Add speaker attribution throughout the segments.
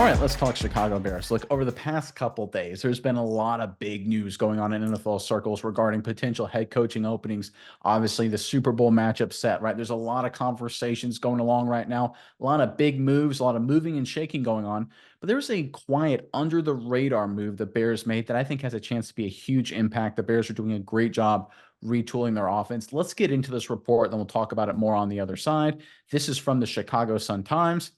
Speaker 1: All right, let's talk Chicago Bears. Look, over the past couple days, there's been a lot of big news going on in NFL circles regarding potential head coaching openings. Obviously, the Super Bowl matchup set, right? There's a lot of conversations going along right now, a lot of big moves, a lot of moving and shaking going on. But there's a quiet, under the radar move the Bears made that I think has a chance to be a huge impact. The Bears are doing a great job retooling their offense. Let's get into this report, then we'll talk about it more on the other side. This is from the Chicago Sun-Times.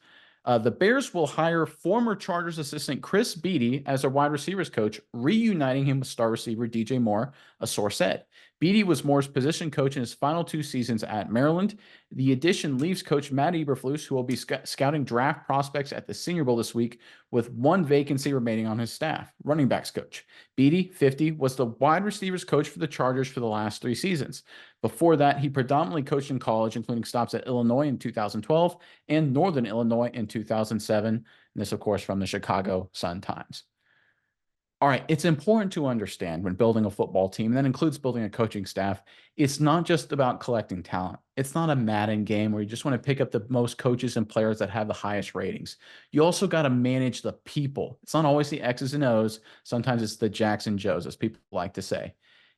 Speaker 1: The Bears will hire former Chargers assistant Chris Beatty as their wide receivers coach, reuniting him with star receiver DJ Moore, a source said. Beatty was Moore's position coach in his final 2 seasons at Maryland. The addition leaves coach Matt Eberflus, who will be scouting draft prospects at the Senior Bowl this week, with one vacancy remaining on his staff, running backs coach. Beatty, 50, was the wide receivers coach for the Chargers for the last 3 seasons. Before that, he predominantly coached in college, including stops at Illinois in 2012 and Northern Illinois in 2007. And this, of course, from the Chicago Sun-Times. All right, it's important to understand when building a football team, and that includes building a coaching staff, it's not just about collecting talent. It's not a Madden game where you just want to pick up the most coaches and players that have the highest ratings. You also got to manage the people. It's not always the X's and O's. Sometimes it's the Jacks and Joes, as people like to say.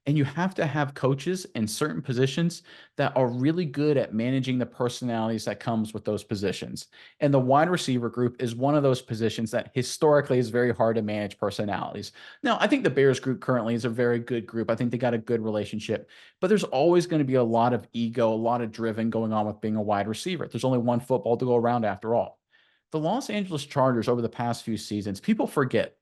Speaker 1: And you have to have coaches in certain positions that are really good at managing the personalities that comes with those positions. And the wide receiver group is one of those positions that historically is very hard to manage personalities. Now, I think the Bears group currently is a very good group. I think they got a good relationship, but there's always going to be a lot of ego, a lot of driven going on with being a wide receiver. There's only one football to go around after all. The Los Angeles Chargers over the past few seasons, people forget.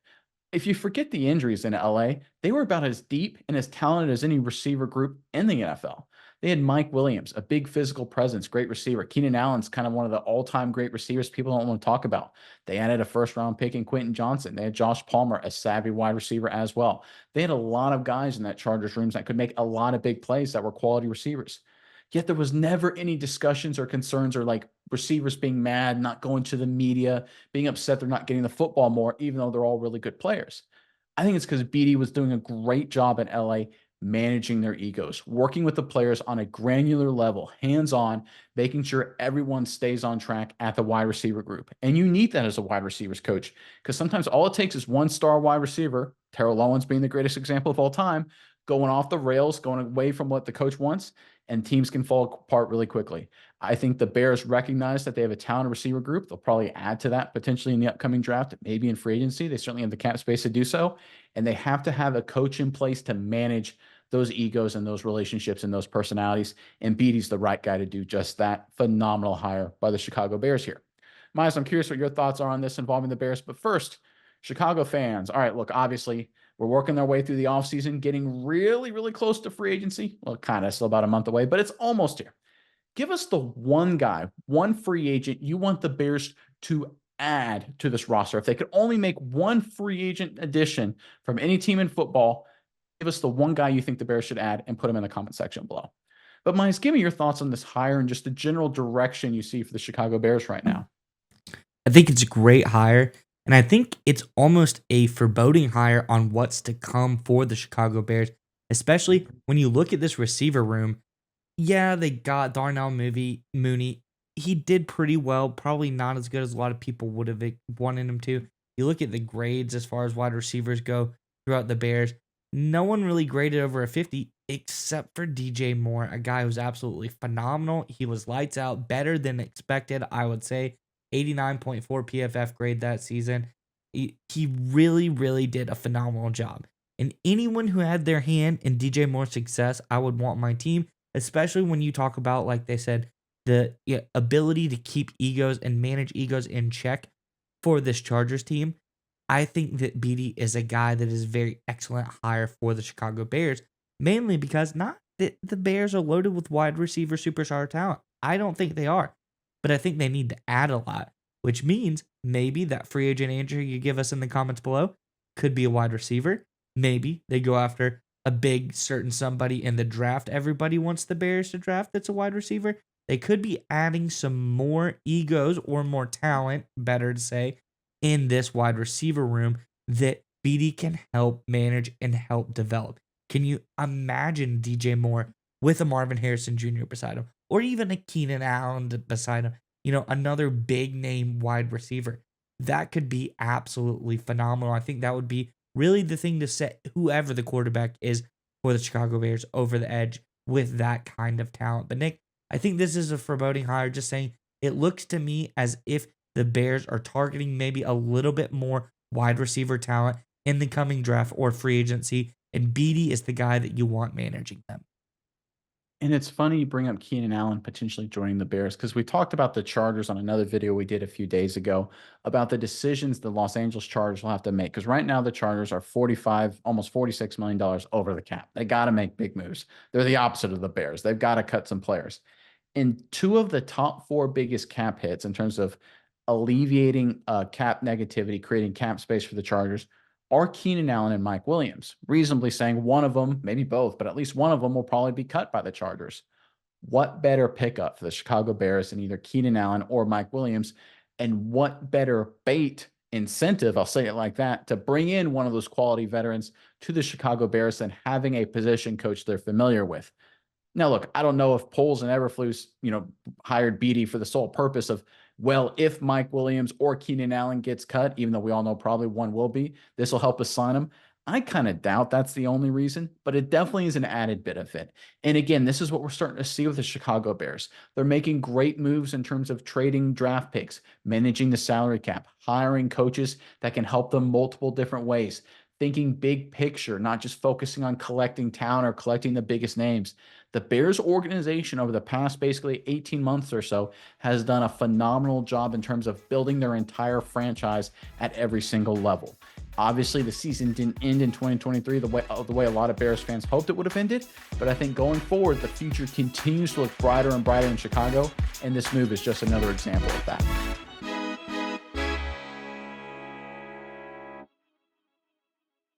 Speaker 1: If you forget the injuries in LA, they were about as deep and as talented as any receiver group in the NFL. They had Mike Williams, a big physical presence, great receiver. Keenan Allen's kind of one of the all-time great receivers people don't want to talk about. They added a first-round pick in Quentin Johnson. They had Josh Palmer, a savvy wide receiver as well. They had a lot of guys in that Chargers rooms that could make a lot of big plays that were quality receivers. Yet there was never any discussions or concerns or like receivers being mad, not going to the media, being upset they're not getting the football more, even though they're all really good players. I think it's because Beatty was doing a great job in LA managing their egos, working with the players on a granular level, hands-on, making sure everyone stays on track at the wide receiver group. And you need that as a wide receivers coach because sometimes all it takes is one star wide receiver, Terrell Owens being the greatest example of all time, going off the rails, going away from what the coach wants, and teams can fall apart really quickly. I think the Bears recognize that they have a talented receiver group. They'll probably add to that potentially in the upcoming draft, maybe in free agency. They certainly have the cap space to do so. And they have to have a coach in place to manage those egos and those relationships and those personalities. And Beatty's the right guy to do just that. Phenomenal hire by the Chicago Bears here. Miles, I'm curious what your thoughts are on this involving the Bears. But first, Chicago fans. All right, look, obviously, we're working our way through the offseason, getting really, really close to free agency. Well, kind of still about a month away, but it's almost here. Give us the one guy, one free agent you want the Bears to add to this roster. If they could only make one free agent addition from any team in football, give us the one guy you think the Bears should add and put him in the comment section below. But Miles, give me your thoughts on this hire and just the general direction you see for the Chicago Bears right now.
Speaker 2: I think it's a great hire, and I think it's almost a foreboding hire on what's to come for the Chicago Bears, especially when you look at this receiver room. Yeah, they got Mooney. He did pretty well, probably not as good as a lot of people would have wanted him to. You look at the grades as far as wide receivers go throughout the Bears, no one really graded over a 50 except for DJ Moore, a guy who's absolutely phenomenal. He was lights out, better than expected, I would say. 89.4 PFF grade that season. He really, really did a phenomenal job. And anyone who had their hand in DJ Moore's success, I would want my team, especially when you talk about, like they said, the ability to keep egos and manage egos in check for this Chargers team. I think that Beatty is a guy that is a very excellent hire for the Chicago Bears, mainly because not that the Bears are loaded with wide receiver superstar talent. I don't think they are, but I think they need to add a lot, which means maybe that free agent answer you give us in the comments below could be a wide receiver. Maybe they go after a big certain somebody in the draft everybody wants the Bears to draft that's a wide receiver. They could be adding some more egos or more talent, better to say, in this wide receiver room that Beatty can help manage and help develop. Can you imagine DJ Moore with a Marvin Harrison Jr. beside him, or even a Keenan Allen beside him? Another big name wide receiver. that could be absolutely phenomenal. I think that would be really the thing to set whoever the quarterback is for the Chicago Bears over the edge with that kind of talent. But Nick, I think this is a foreboding hire. Just saying, it looks to me as if the Bears are targeting maybe a little bit more wide receiver talent in the coming draft or free agency, and Beatty is the guy that you want managing them.
Speaker 1: And it's funny you bring up Keenan Allen potentially joining the Bears because we talked about the Chargers on another video we did a few days ago about the decisions the Los Angeles Chargers will have to make. Because right now the Chargers are 45, almost $46 million over the cap. They got to make big moves. They're the opposite of the Bears. They've got to cut some players. And two of the top four biggest cap hits in terms of alleviating cap negativity, creating cap space for the Chargers are Keenan Allen and Mike Williams, reasonably saying one of them, maybe both, but at least one of them will probably be cut by the Chargers. What better pickup for the Chicago Bears than either Keenan Allen or Mike Williams? And what better bait incentive, I'll say it like that, to bring in one of those quality veterans to the Chicago Bears than having a position coach they're familiar with? Now, look, I don't know if Poles and Eberflus, hired Beatty for the sole purpose of, well, if Mike Williams or Keenan Allen gets cut, even though we all know probably one will be, this will help us sign him. I kind of doubt that's the only reason, but it definitely is an added benefit. And again, this is what we're starting to see with the Chicago Bears. They're making great moves in terms of trading draft picks, managing the salary cap, hiring coaches that can help them multiple different ways, thinking big picture, not just focusing on collecting talent or collecting the biggest names. The Bears organization over the past basically 18 months or so has done a phenomenal job in terms of building their entire franchise at every single level. Obviously, the season didn't end in 2023 the way a lot of Bears fans hoped it would have ended, but I think going forward, the future continues to look brighter and brighter in Chicago, and this move is just another example of that.